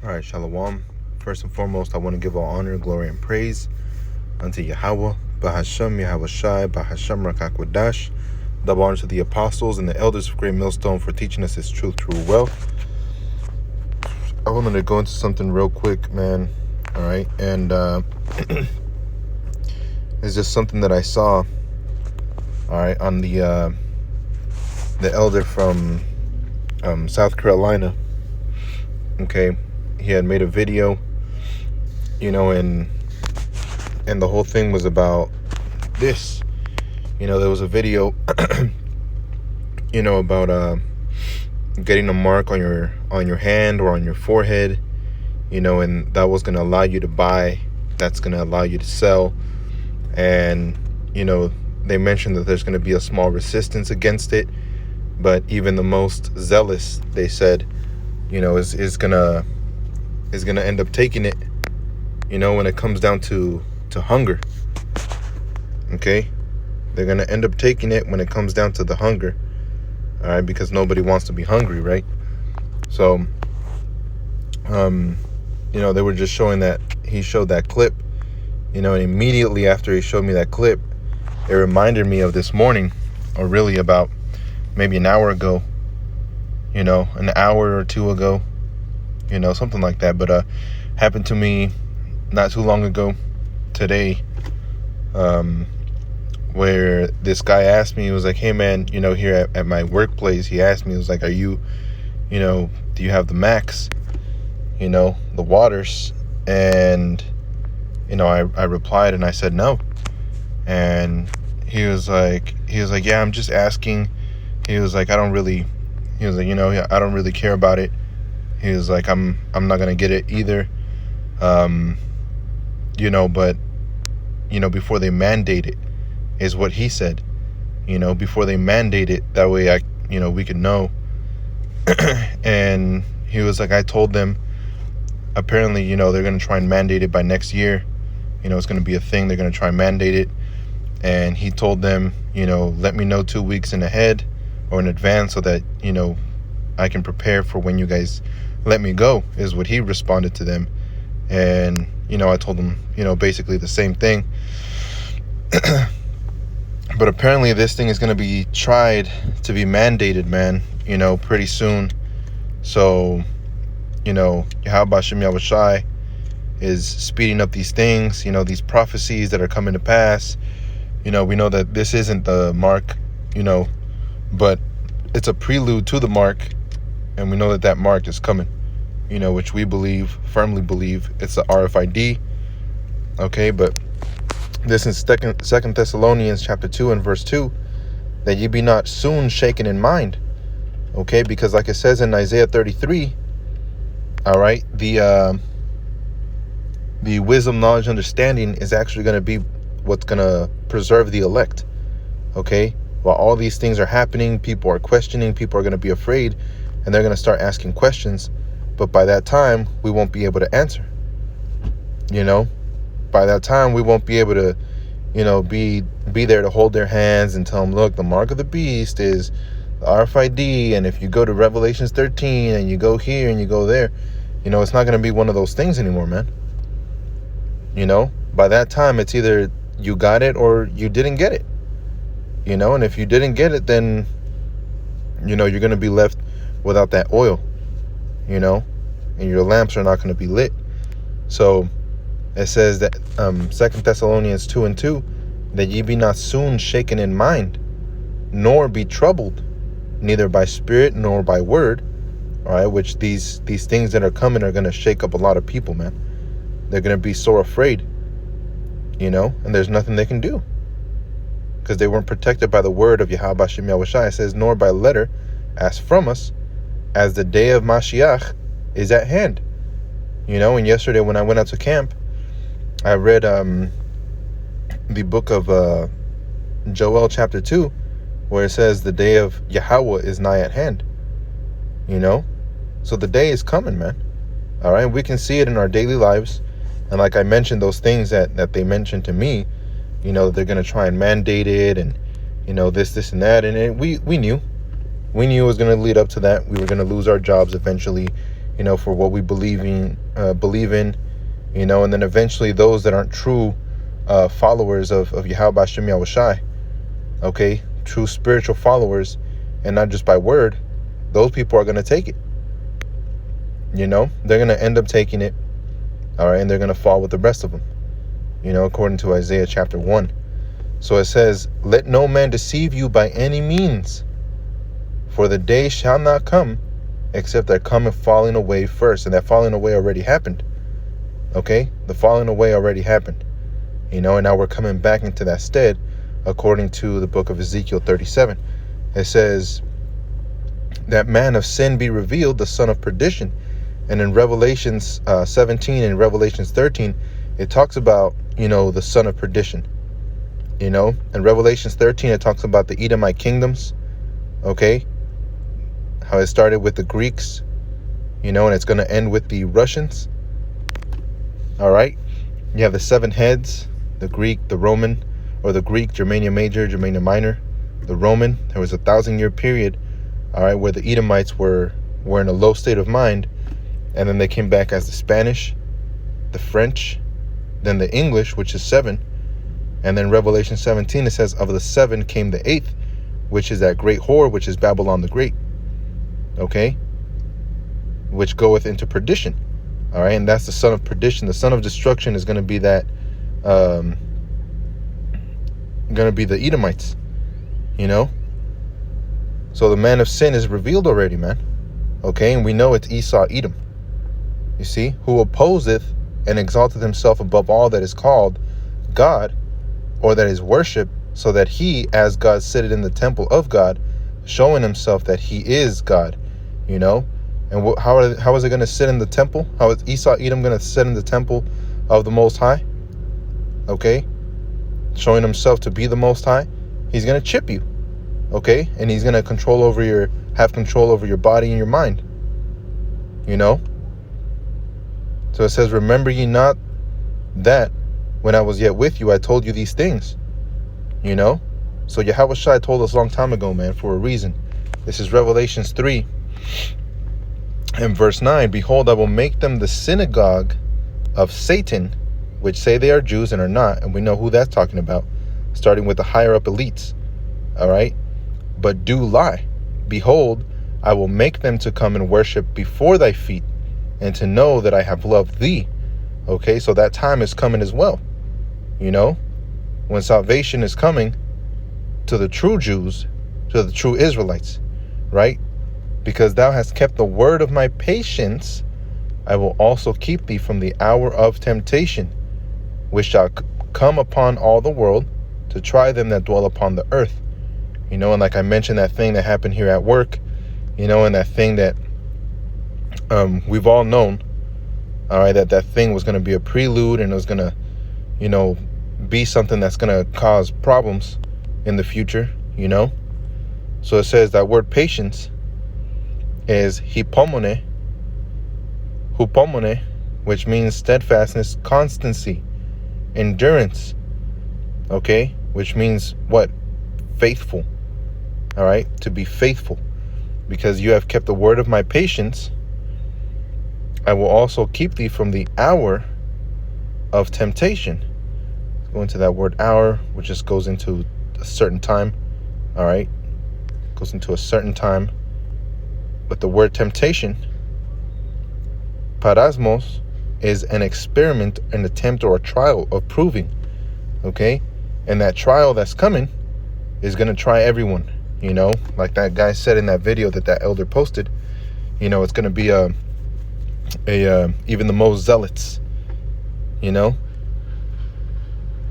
All right, Shalom. First and foremost, I want to give all honor, glory, and praise unto Yahweh, Bahashem, Yahweh Shai, Bahashem Rakakwadash. Double honor to the apostles and the elders of Great Millstone for teaching us His truth, true well. I wanted to go into something real quick, man. All right, and it's just something that I saw. All right, on the elder from South Carolina. Okay, he had made a video, and the whole thing was about this. There was a video, about getting a mark on your hand or on your forehead, and that was going to allow you to buy, that's going to allow you to sell. And they mentioned that there's going to be a small resistance against it, but even the most zealous, they said, is gonna end up taking it, when it comes down to hunger. Okay, they're gonna end up taking it when it comes down to the hunger. All right, because nobody wants to be hungry, right? So, they were just showing that he showed that clip, and immediately after he showed me that clip, it reminded me of this morning, or really about maybe an hour ago. An hour or two ago, something like that. But happened to me not too long ago today, where this guy asked me, he was like, hey man, here at my workplace, he asked me, he was like, are you, do you have the Max, the waters? And, I replied and I said no. And he was like, yeah, I'm just asking. He was like, I don't really care about it. He was like, I'm not gonna get it either. But before they mandate it, is what he said. Before they mandate it, that way we could know. And he was like, I told them, apparently, they're gonna try and mandate it by next year. It's gonna be a thing. They're gonna try and mandate it. And he told them, let me know 2 weeks in ahead or in advance so that, I can prepare for when you guys let me go, is what he responded to them. And, I told him, basically the same thing. But apparently this thing is going to be tried to be mandated, man, pretty soon. So, Yahweh Shem Yahweh Shai is speeding up these things, these prophecies that are coming to pass. We know that this isn't the mark, but it's a prelude to the mark. And we know that mark is coming, which we firmly believe it's the RFID. Okay, but this is Second Thessalonians chapter 2 and verse 2, that ye be not soon shaken in mind. Okay, because like it says in Isaiah 33, all right, the wisdom, knowledge, understanding is actually going to be what's going to preserve the elect. Okay, while all these things are happening, people are questioning, people are going to be afraid, and they're going to start asking questions. But by that time, we won't be able to answer. By that time, we won't be able to, be there to hold their hands and tell them, look, the mark of the beast is the RFID. And if you go to Revelations 13 and you go here and you go there, it's not going to be one of those things anymore, man. By that time, it's either you got it or you didn't get it. And if you didn't get it, then, you're going to be left without that oil, and your lamps are not going to be lit. So it says that 2 Thessalonians 2 and 2, that ye be not soon shaken in mind, nor be troubled, neither by spirit nor by word. All right, which these things that are coming are going to shake up a lot of people, man. They're going to be so afraid, and there's nothing they can do, because they weren't protected by the word of Yahweh Shem Yahweh Shai. It says, nor by letter, as from us, as the day of Mashiach is at hand. And yesterday when I went out to camp, I read the book of Joel chapter 2, where it says the day of Yahweh is nigh at hand. So the day is coming, man. All right, we can see it in our daily lives. And like I mentioned, those things that they mentioned to me, they're going to try and mandate it, and this and that. And we knew it was going to lead up to that. We were going to lose our jobs eventually. for what we believe in, and then eventually those that aren't true followers of Yahweh Hashem Yahushai, okay, true spiritual followers, and not just by word, those people are going to take it. They're going to end up taking it, all right, and they're going to fall with the rest of them, according to Isaiah chapter 1. So it says, let no man deceive you by any means, for the day shall not come except there come a falling away first. And that falling away already happened. Okay? The falling away already happened. And now we're coming back into that stead according to the book of Ezekiel 37. It says, that man of sin be revealed, the son of perdition. And in Revelations 17 and Revelations 13, it talks about, the son of perdition. In Revelations 13, it talks about the Edomite kingdoms. Okay? How it started with the Greeks, and it's going to end with the Russians. All right? You have the 7 heads, the Greek, the Roman, or the Greek, Germania Major, Germania Minor, the Roman. There was a 1,000-year period, all right, where the Edomites were in a low state of mind, and then they came back as the Spanish, the French, then the English, which is 7, and then Revelation 17, it says, of the 7 came the 8th, which is that great whore, which is Babylon the Great, okay, which goeth into perdition, all right, and that's the son of perdition. The son of destruction is going to be that, going to be the Edomites, So the man of sin is revealed already, man, okay, and we know it's Esau, Edom. You see, who opposeth and exalteth himself above all that is called God, or that is worshipped, so that he, as God, sitteth in the temple of God, showing himself that he is God, And how is it going to sit in the temple? How is Esau, Edom going to sit in the temple of the Most High? Okay, showing himself to be the Most High. He's going to chip you, okay, and he's going to have control over your body and your mind. So it says, remember ye not that when I was yet with you, I told you these things, So Yahweh Shai told us a long time ago, man, for a reason. This is Revelations 3 and verse 9. Behold, I will make them the synagogue of Satan, which say they are Jews and are not. And we know who that's talking about, starting with the higher up elites. All right. But do lie. Behold, I will make them to come and worship before thy feet, and to know that I have loved thee. Okay, so that time is coming as well. When salvation is coming to the true Jews, to the true Israelites, right? Because thou hast kept the word of my patience, I will also keep thee from the hour of temptation, which shall come upon all the world, to try them that dwell upon the earth. And like I mentioned, that thing that happened here at work, and that thing that we've all known, all right, that thing was going to be a prelude, and it was going to, be something that's going to cause problems in the future, So it says that word patience is hupomone, which means steadfastness, constancy, endurance, okay, which means what? Faithful, all right, to be faithful. Because you have kept the word of my patience, I will also keep thee from the hour of temptation. Let's go into that word hour, which just goes into a certain time, all right, goes into a certain time. But the word temptation, parasmos, is an experiment, an attempt, or a trial of proving, okay? And that trial that's coming is going to try everyone, like that guy said in that video that elder posted, it's going to be even the most zealots,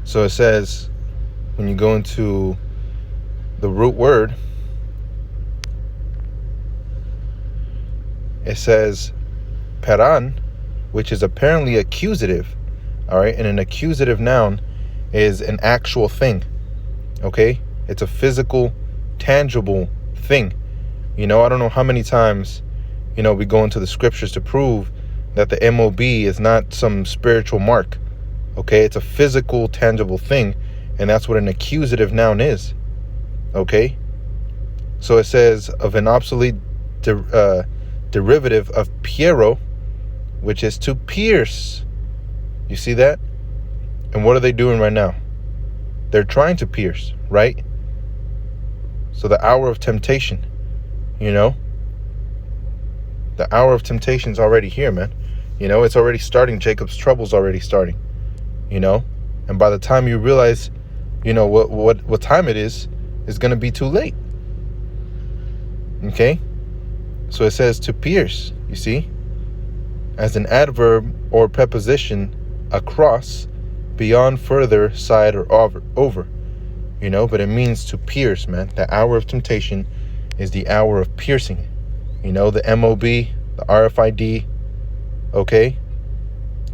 So it says, when you go into the root word, it says peran, which is apparently accusative, all right? And an accusative noun is an actual thing, okay? It's a physical, tangible thing. I don't know how many times, we go into the scriptures to prove that the MOB is not some spiritual mark, okay? It's a physical, tangible thing, and that's what an accusative noun is, okay? So it says of an obsolete derivative of piero, which is to pierce. You see that? And what are they doing right now? They're trying to pierce, right? So the hour of temptation, you know, the hour of temptation is already here, man. You know, it's already starting. Jacob's trouble's already starting, you know, and by the time you realize, you know, what time it is going to be too late. Okay. So it says to pierce, you see, as an adverb or preposition, across, beyond, further, side, or over, you know, but it means to pierce, man. The hour of temptation is the hour of piercing, you know, the MOB, the RFID, okay?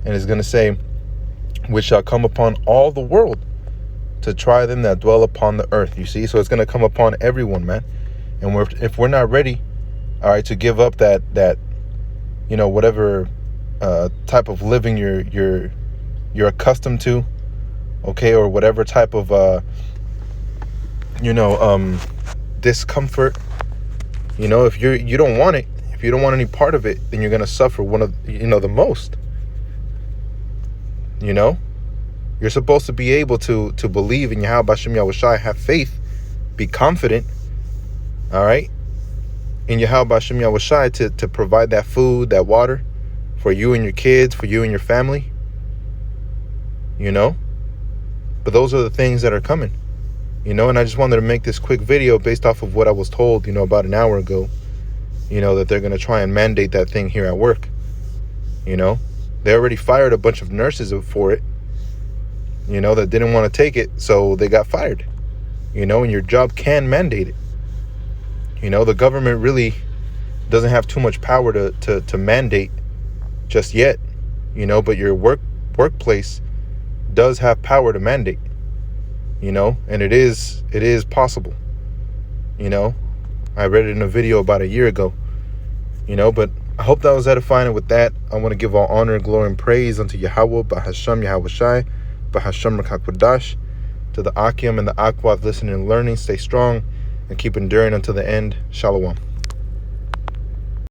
And it's going to say, which shall come upon all the world to try them that dwell upon the earth, you see? So it's going to come upon everyone, man. And if we're not ready, all right, to give up that you know, whatever type of living you're accustomed to, okay, or whatever type of you know, discomfort, you know, if you don't want it, if you don't want any part of it, then you're gonna suffer the most. You know, you're supposed to be able to believe in Yahweh Bashem Yahushai, have faith, be confident, all right, in Yahweh Bashem Yahushai to provide that food, that water for you and your kids, for you and your family, you know. But those are the things that are coming, you know. And I just wanted to make this quick video based off of what I was told, you know, about an hour ago, you know, that they're going to try and mandate that thing here at work. You know, they already fired a bunch of nurses for it, you know, that didn't want to take it, so they got fired, you know. And your job can mandate it. You know, the government really doesn't have too much power to mandate just yet, you know, but your workplace does have power to mandate, you know, and it is possible, you know. I read it in a video about a year ago, you know. But I hope that was edifying. And with that, I want to give all honor, glory, and praise unto Yahweh, Bahasham Yahushai, Bahasham Rakakwadash, to the Akim and the Akwath listening and learning. Stay strong and keep enduring until the end. Shalom.